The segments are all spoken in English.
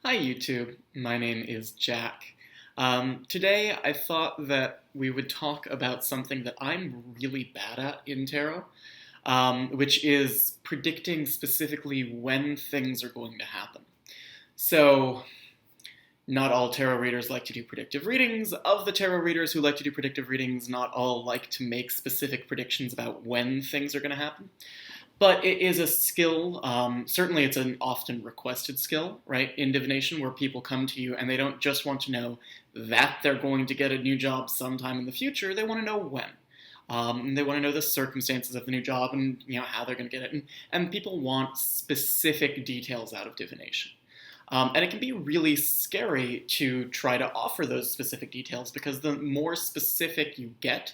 Hi YouTube, my name is Jack. Today I thought that we would talk about something that I'm really bad at in tarot, which is predicting specifically when things are going to happen. So, not all tarot readers like to do predictive readings. Of the tarot readers who like to do predictive readings, not all like to make specific predictions about when things are going to happen. But it is a skill. Certainly, it's an often requested skill, right? In divination, where people come to you and they don't just want to know that they're going to get a new job sometime in the future. They want to know when. They want to know the circumstances of the new job and how they're going to get it. And people want specific details out of divination. And it can be really scary to try to offer those specific details because the more specific you get,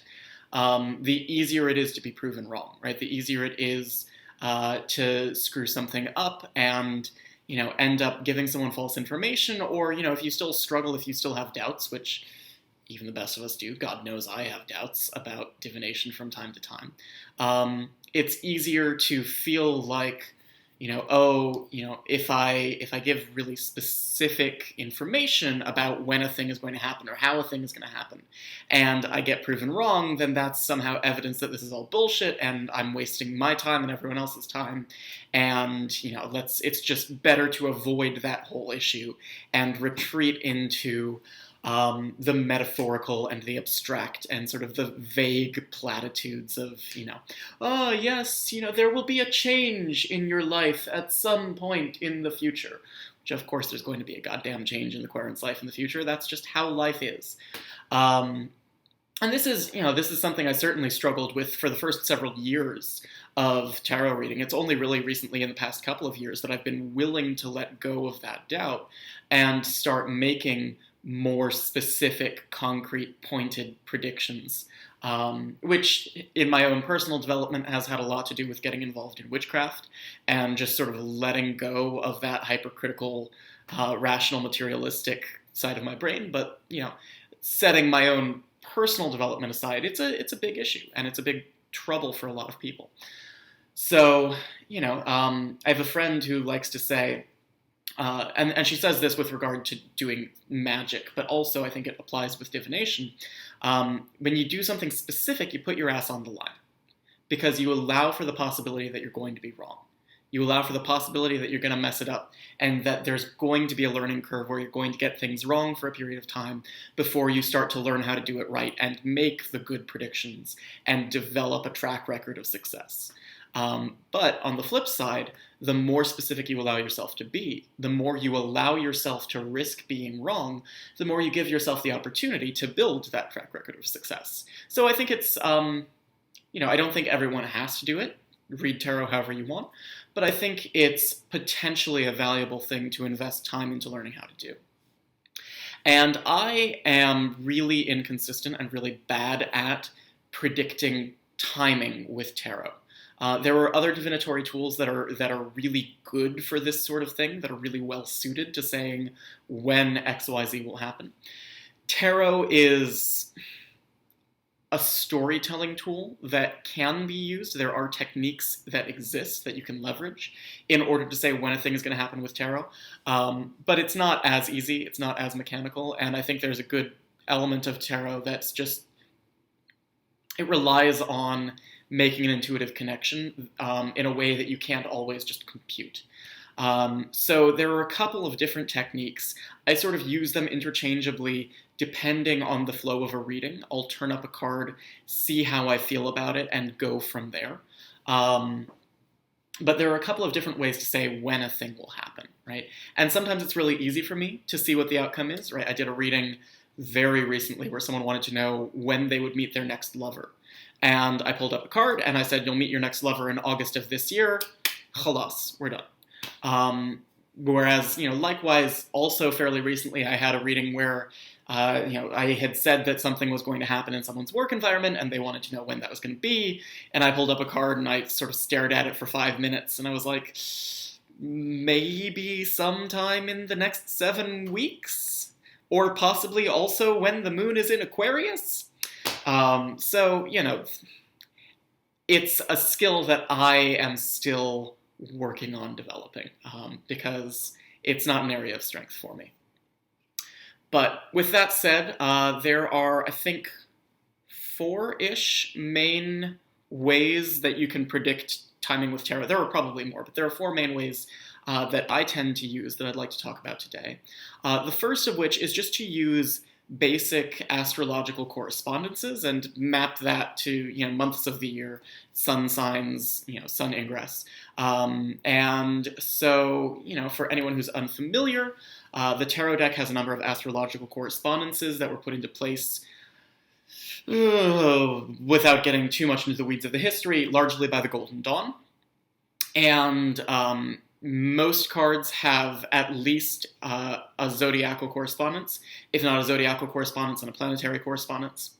the easier it is to be proven wrong, right? The easier it is to screw something up and end up giving someone false information, or if you still struggle, if you still have doubts, which even the best of us do. God knows I have doubts about divination from time to time. It's easier to feel like if I give really specific information about when a thing is going to happen or how a thing is going to happen, and I get proven wrong, then that's somehow evidence that this is all bullshit, and I'm wasting my time and everyone else's time, and it's just better to avoid that whole issue and retreat into the metaphorical and the abstract and sort of the vague platitudes of, oh, yes, there will be a change in your life at some point in the future. Which, of course, there's going to be a goddamn change in the Querent's life in the future. That's just how life is. And this is something I certainly struggled with for the first several years of tarot reading. It's only really recently in the past couple of years that I've been willing to let go of that doubt and start making more specific, concrete, pointed predictions, which in my own personal development has had a lot to do with getting involved in witchcraft and just sort of letting go of that hypercritical, rational, materialistic side of my brain. But, setting my own personal development aside, it's a big issue, and it's a big trouble for a lot of people. So, I have a friend who likes to say, and she says this with regard to doing magic, but also I think it applies with divination. When you do something specific, you put your ass on the line because you allow for the possibility that you're going to be wrong. You allow for the possibility that you're going to mess it up and that there's going to be a learning curve where you're going to get things wrong for a period of time before you start to learn how to do it right and make the good predictions and develop a track record of success. But on the flip side, the more specific you allow yourself to be, the more you allow yourself to risk being wrong, the more you give yourself the opportunity to build that track record of success. So I think it's, I don't think everyone has to do it. Read tarot however you want. But I think it's potentially a valuable thing to invest time into learning how to do. And I am really inconsistent and really bad at predicting timing with tarot. There are other divinatory tools that are really good for this sort of thing, that are really well suited to saying when XYZ will happen. Tarot is a storytelling tool that can be used. There are techniques that exist that you can leverage in order to say when a thing is going to happen with tarot. But it's not as easy, it's not as mechanical, and I think there's a good element of tarot that's just, it relies on making an intuitive connection in a way that you can't always just compute. So there are a couple of different techniques. I sort of use them interchangeably depending on the flow of a reading. I'll turn up a card, see how I feel about it, and go from there. But there are a couple of different ways to say when a thing will happen, right? And sometimes it's really easy for me to see what the outcome is, right? I did a reading very recently where someone wanted to know when they would meet their next lover. And I pulled up a card and I said, you'll meet your next lover in August of this year. Khalas, we're done. Whereas, likewise, also fairly recently, I had a reading where, I had said that something was going to happen in someone's work environment and they wanted to know when that was going to be. And I pulled up a card and I sort of stared at it for 5 minutes and I was like, maybe sometime in the next 7 weeks? Or possibly also when the moon is in Aquarius? So, it's a skill that I am still working on developing because it's not an area of strength for me. But with that said, there are, I think, 4-ish main ways that you can predict timing with tarot. There are probably more, but there are 4 main ways that I tend to use that I'd like to talk about today. The first of which is just to use basic astrological correspondences and map that to months of the year, sun signs, sun ingress. And so, for anyone who's unfamiliar, the tarot deck has a number of astrological correspondences that were put into place, without getting too much into the weeds of the history, largely by the Golden Dawn. And most cards have at least a zodiacal correspondence, if not a zodiacal correspondence and a planetary correspondence.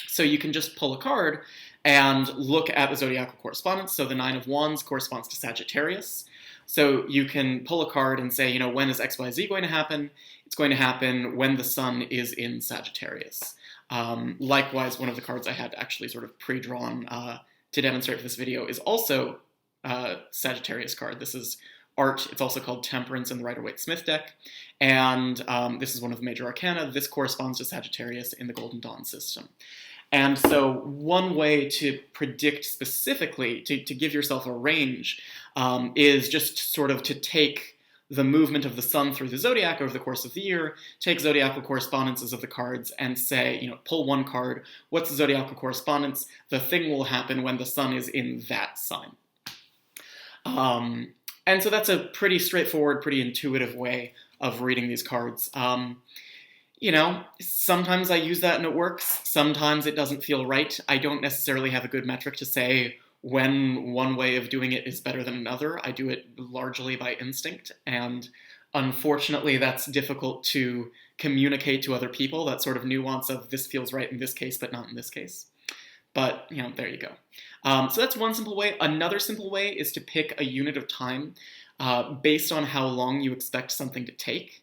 So you can just pull a card and look at the zodiacal correspondence. So the 9 of Wands corresponds to Sagittarius. So you can pull a card and say, when is XYZ going to happen? It's going to happen when the sun is in Sagittarius. Likewise, one of the cards I had actually sort of pre-drawn to demonstrate for this video is also a Sagittarius card. This is Art. It's also called Temperance in the Rider-Waite-Smith deck. And this is one of the major arcana. This corresponds to Sagittarius in the Golden Dawn system. And so one way to predict specifically, to give yourself a range, is just sort of to take the movement of the sun through the zodiac over the course of the year, take zodiacal correspondences of the cards and say, pull one card, what's the zodiacal correspondence? The thing will happen when the sun is in that sign. And so that's a pretty straightforward, pretty intuitive way of reading these cards. Sometimes I use that and it works. Sometimes it doesn't feel right. I don't necessarily have a good metric to say when one way of doing it is better than another. I do it largely by instinct, and unfortunately that's difficult to communicate to other people, that sort of nuance of this feels right in this case but not in this case. But, there you go. So that's one simple way. Another simple way is to pick a unit of time based on how long you expect something to take,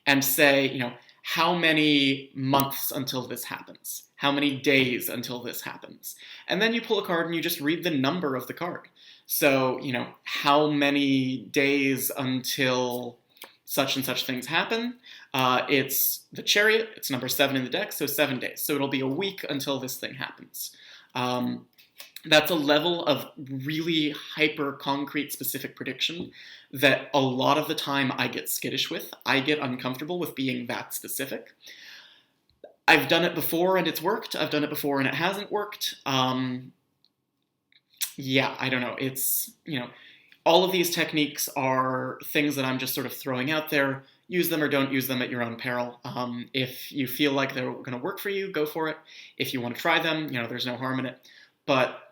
and say, how many months until this happens? How many days until this happens? And then you pull a card and you just read the number of the card. So, how many days until such and such things happen? It's the Chariot. It's number 7 in the deck, so 7 days. So it'll be a week until this thing happens. That's a level of really hyper-concrete specific prediction that a lot of the time I get skittish with. I get uncomfortable with being that specific. I've done it before and it's worked. I've done it before and it hasn't worked. Yeah, I don't know. It's, all of these techniques are things that I'm just sort of throwing out there. Use them or don't use them at your own peril. If you feel like they're going to work for you, go for it. If you want to try them, there's no harm in it. But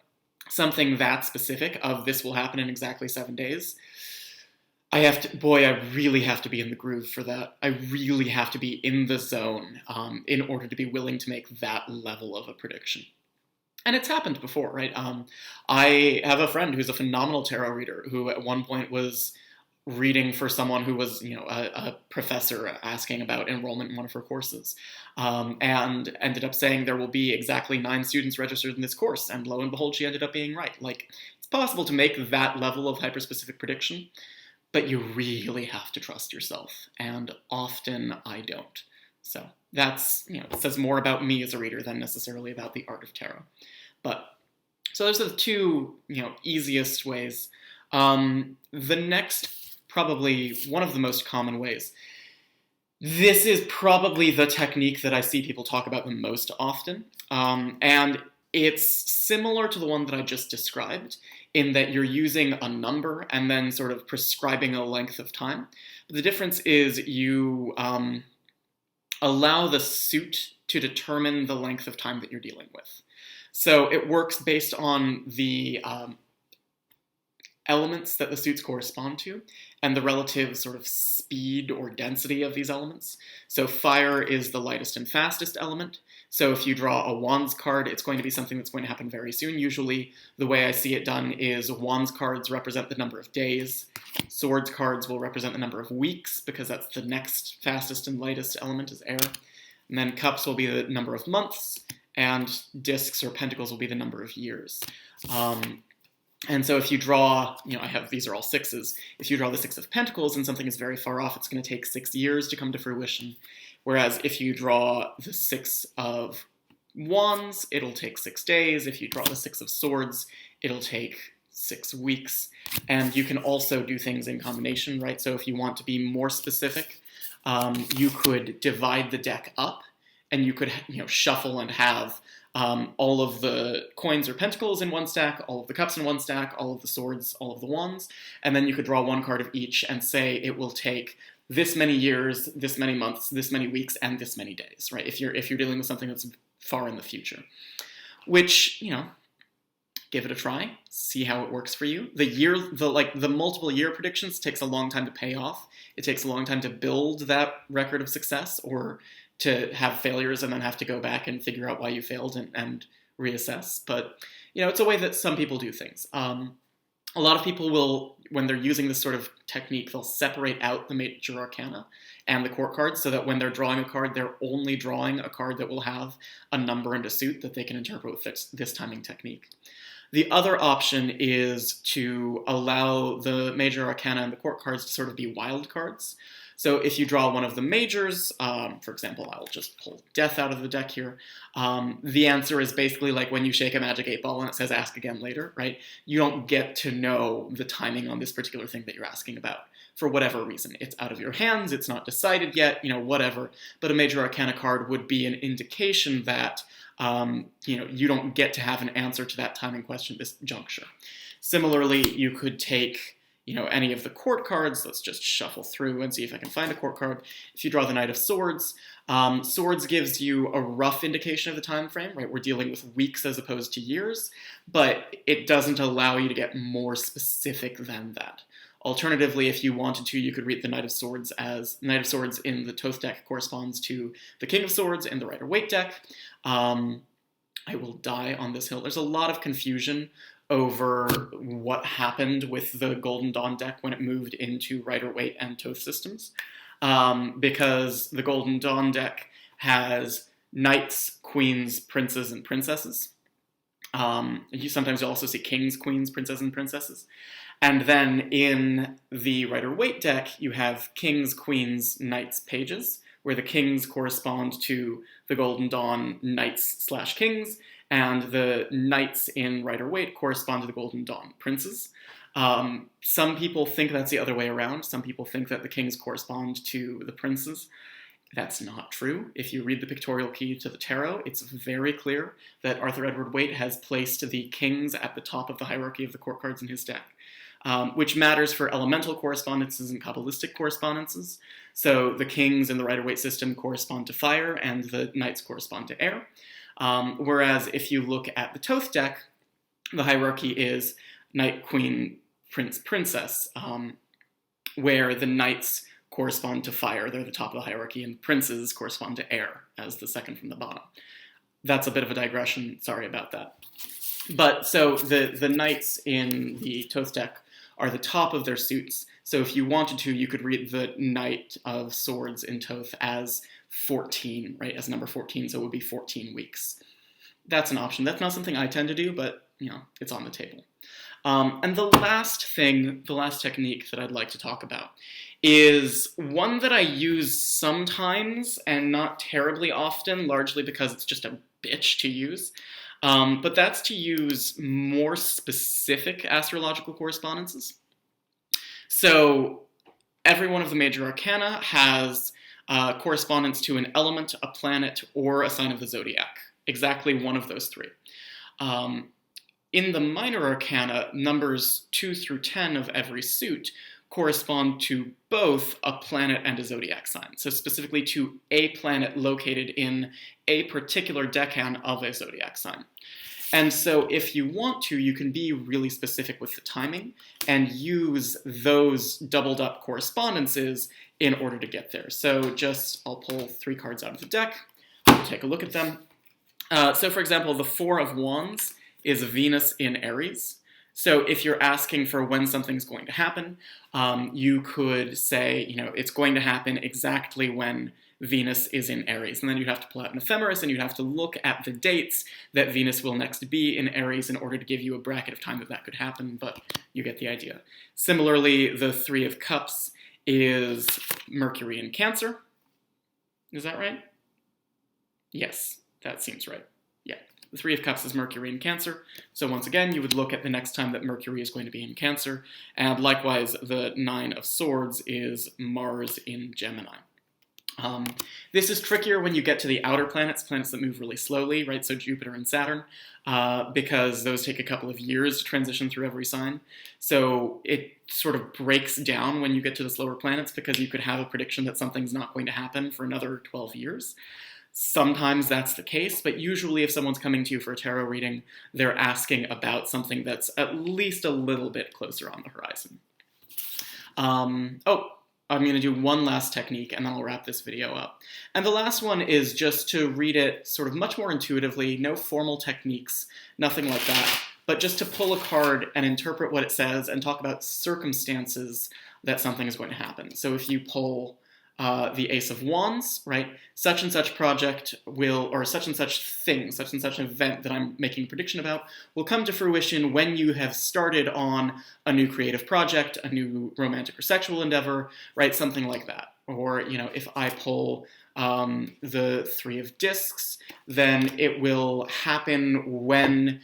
something that specific of this will happen in exactly 7 days, I really have to be in the groove for that. I really have to be in the zone in order to be willing to make that level of a prediction. And it's happened before, right? I have a friend who's a phenomenal tarot reader who at one point was reading for someone who was, a professor asking about enrollment in one of her courses, and ended up saying there will be exactly 9 students registered in this course, and lo and behold, she ended up being right. Like, it's possible to make that level of hyper-specific prediction, but you really have to trust yourself, and often I don't. So that's, it says more about me as a reader than necessarily about the art of tarot. But, so those are the 2, easiest ways. The next, probably one of the most common ways. This is probably the technique that I see people talk about the most often, and it's similar to the one that I just described in that you're using a number and then sort of prescribing a length of time. But the difference is you allow the suit to determine the length of time that you're dealing with. So it works based on the elements that the suits correspond to and the relative sort of speed or density of these elements. So fire is the lightest and fastest element. So if you draw a Wands card, it's going to be something that's going to happen very soon. Usually the way I see it done is Wands cards represent the number of days. Swords cards will represent the number of weeks because that's the next fastest and lightest element is air. And then cups will be the number of months, and discs or pentacles will be the number of years. And so if you draw, these are all sixes. If you draw the Six of Pentacles and something is very far off, it's going to take 6 years to come to fruition. Whereas if you draw the Six of Wands, it'll take 6 days. If you draw the Six of Swords, it'll take 6 weeks. And you can also do things in combination, right? So if you want to be more specific, you could divide the deck up, and you could, shuffle and have all of the coins or pentacles in one stack, all of the cups in one stack, all of the swords, all of the wands, and then you could draw one card of each and say it will take this many years, this many months, this many weeks, and this many days, right? If you're dealing with something that's far in the future, which, give it a try, see how it works for you. The multiple year predictions takes a long time to pay off. It takes a long time to build that record of success, or to have failures and then have to go back and figure out why you failed and reassess. But, it's a way that some people do things. A lot of people will, when they're using this sort of technique, they'll separate out the major arcana and the court cards so that when they're drawing a card, they're only drawing a card that will have a number and a suit that they can interpret with this timing technique. The other option is to allow the major arcana and the court cards to sort of be wild cards. So if you draw one of the majors, for example, I'll just pull Death out of the deck here, the answer is basically like when you shake a magic 8-ball and it says ask again later, right? You don't get to know the timing on this particular thing that you're asking about for whatever reason. It's out of your hands, it's not decided yet, whatever. But a major arcana card would be an indication that, you don't get to have an answer to that timing question at this juncture. Similarly, you could take any of the court cards. Let's just shuffle through and see if I can find a court card. If you draw the Knight of Swords, Swords gives you a rough indication of the time frame, right? We're dealing with weeks as opposed to years, but it doesn't allow you to get more specific than that. Alternatively, if you wanted to, you could read the Knight of Swords as Knight of Swords in the Thoth deck corresponds to the King of Swords in the Rider-Waite deck. I will die on this hill. There's a lot of confusion over what happened with the Golden Dawn deck when it moved into Rider-Waite and Thoth systems, because the Golden Dawn deck has knights, queens, princes, and princesses. Sometimes you'll also see kings, queens, princes, and princesses. And then in the Rider-Waite deck, you have kings, queens, knights, pages, where the kings correspond to the Golden Dawn knights/kings, and the knights in Rider-Waite correspond to the Golden Dawn princes. Some people think that's the other way around. Some people think that the kings correspond to the princes. That's not true. If you read the pictorial key to the tarot, it's very clear that Arthur Edward Waite has placed the kings at the top of the hierarchy of the court cards in his deck, which matters for elemental correspondences and Kabbalistic correspondences. So the kings in the Rider-Waite system correspond to fire, and the knights correspond to air. Whereas if you look at the Thoth deck, the hierarchy is knight, queen, prince, princess, where the knights correspond to fire, they're the top of the hierarchy, and princes correspond to air as the second from the bottom. That's a bit of a digression, sorry about that. But so the knights in the Thoth deck are the top of their suits. So if you wanted to, you could read the Knight of Swords in Thoth as 14, right, as number 14, so it would be 14 weeks. That's an option. That's not something I tend to do, but, it's on the table. And the last technique that I'd like to talk about is one that I use sometimes and not terribly often, largely because it's just a bitch to use. But that's to use more specific astrological correspondences. So every one of the major arcana has correspondence to an element, a planet, or a sign of the zodiac. Exactly one of those three. In the minor arcana, numbers 2 through 10 of every suit correspond to both a planet and a zodiac sign. So specifically to a planet located in a particular decan of a zodiac sign. And so if you want to, you can be really specific with the timing and use those doubled up correspondences in order to get there. So I'll pull 3 cards out of the deck, we'll take a look at them. So for example, the 4 of Wands is Venus in Aries. So if you're asking for when something's going to happen, you could say, it's going to happen exactly when Venus is in Aries. And then you'd have to pull out an ephemeris and you'd have to look at the dates that Venus will next be in Aries in order to give you a bracket of time that could happen, but you get the idea. Similarly, the Three of Cups is Mercury in Cancer. Is that right? Yes, that seems right. Yeah. The Three of Cups is Mercury in Cancer. So once again, you would look at the next time that Mercury is going to be in Cancer. And likewise, the Nine of Swords is Mars in Gemini. This is trickier when you get to the outer planets that move really slowly, right? So Jupiter and Saturn, because those take a couple of years to transition through every sign. So it sort of breaks down when you get to the slower planets because you could have a prediction that something's not going to happen for another 12 years. Sometimes that's the case, but usually if someone's coming to you for a tarot reading, they're asking about something that's at least a little bit closer on the horizon. I'm going to do one last technique and then I'll wrap this video up. And the last one is just to read it sort of much more intuitively, no formal techniques, nothing like that, but just to pull a card and interpret what it says and talk about circumstances that something is going to happen. So if you pull the Ace of Wands, right? Such and such project will, or such and such thing, such and such event that I'm making a prediction about will come to fruition when you have started on a new creative project, a new romantic or sexual endeavor, right? Something like that. Or, if I pull the Three of Discs, then it will happen when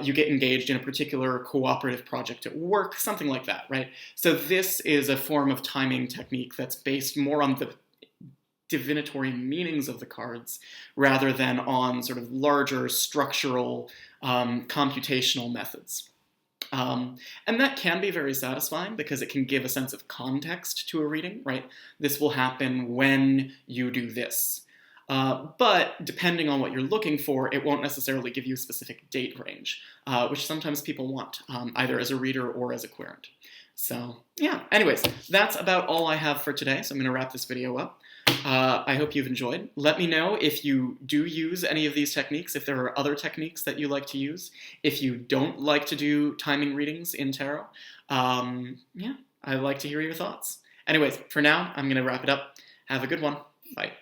you get engaged in a particular cooperative project at work, something like that, right? So this is a form of timing technique that's based more on the divinatory meanings of the cards rather than on sort of larger structural computational methods. And that can be very satisfying because it can give a sense of context to a reading, right? This will happen when you do this. But depending on what you're looking for, it won't necessarily give you a specific date range, which sometimes people want, either as a reader or as a querent. So yeah, anyways, that's about all I have for today, so I'm going to wrap this video up. I hope you've enjoyed. Let me know if you do use any of these techniques, if there are other techniques that you like to use, if you don't like to do timing readings in tarot. Yeah, I'd like to hear your thoughts. Anyways, for now, I'm going to wrap it up. Have a good one. Bye.